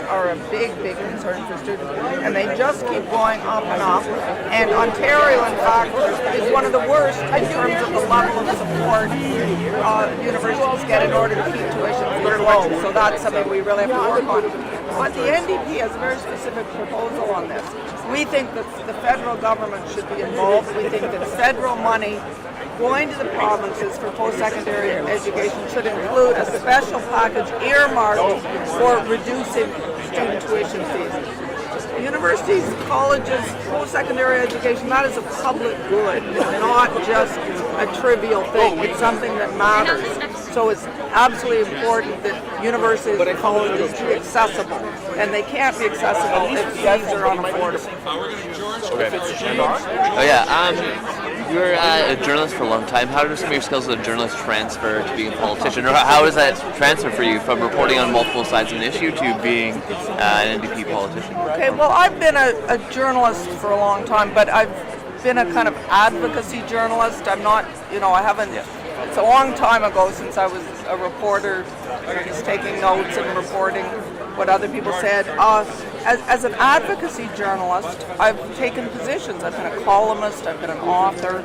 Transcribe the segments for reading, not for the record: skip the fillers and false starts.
are a big, big concern for students, and they just keep going up and up. And Ontario, in fact, is one of the worst in terms of the level of support universities get in order to keep tuition very low. So that's something we really have to work on. But the NDP has a very specific proposal on this. We think that the federal government should be involved. We think that federal money going to the provinces for post-secondary education should include a special package earmarked for reducing student tuition fees. Universities, colleges, post-secondary education, that is a public good. It's not just a trivial thing. It's something that matters. So it's absolutely important that universities and colleges be accessible. And they can't be accessible if fees are unaffordable. Oh yeah, you were a journalist for a long time. How do some of your skills as a journalist transfer to being a politician? Or how does that transfer for you from reporting on multiple sides of an issue to being an NDP politician? Okay, well, I've been a journalist for a long time, but I've been a kind of advocacy journalist. I'm not, I haven't, it's a long time ago since I was a reporter, just taking notes and reporting what other people said. As an advocacy journalist, I've taken positions. I've been a columnist, I've been an author,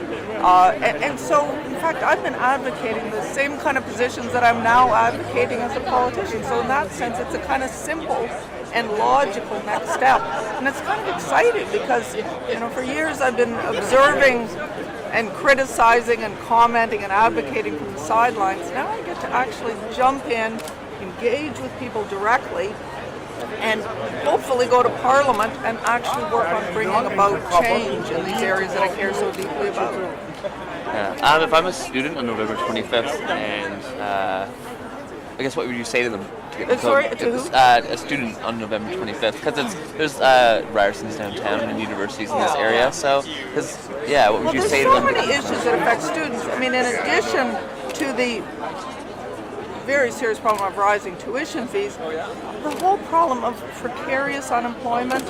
and so, in fact, I've been advocating the same kind of positions that I'm now advocating as a politician. So in that sense, it's a kind of simple and logical next step. And it's kind of exciting because, for years I've been observing and criticizing and commenting and advocating from the sidelines. Now I get to actually jump in, engage with people directly, and hopefully go to Parliament and actually work on bringing about change in these areas that I care so deeply about. Yeah. If I'm a student on November 25th, and I guess what would you say to them? To who? A student on November 25th, because there's Ryerson's downtown and universities in this area. So, what would you say to them? There's so many issues that affect students. I mean, in addition to the very serious problem of rising tuition fees, the whole problem of precarious employment,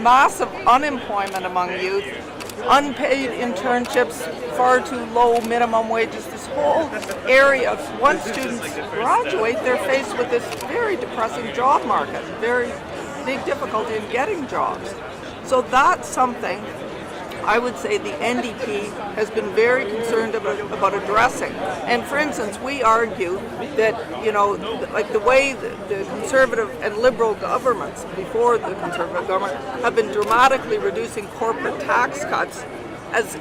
massive unemployment among youth, unpaid internships, far too low minimum wages, this whole area. Once students graduate, they're faced with this very depressing job market, very big difficulty in getting jobs. So that's something I would say the NDP has been very concerned about addressing. And for instance, we argue that, like the way the Conservative and Liberal governments before the Conservative government have been dramatically reducing corporate tax cuts,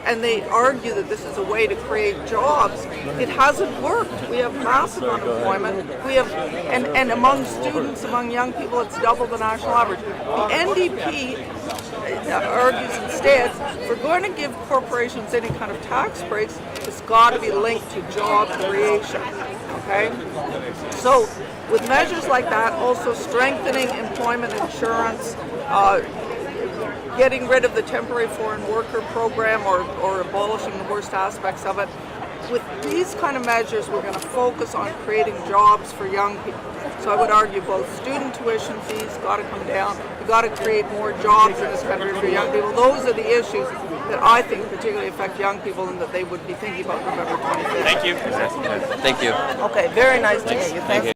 and they argue that this is a way to create jobs. It hasn't worked. We have massive unemployment. We have, and among students, among young people, it's double the national average. The NDP argues instead, if we're going to give corporations any kind of tax breaks, it's got to be linked to job creation. Okay? So, with measures like that, also strengthening employment insurance, getting rid of the temporary foreign worker program or abolishing the worst aspects of it. With these kind of measures, we're going to focus on creating jobs for young people. So I would argue both student tuition fees got to come down. We've got to create more jobs in this country for young people. Those are the issues that I think particularly affect young people and that they would be thinking about November 25th. Thank you. Thank you. Okay, very nice to meet you. Thank you.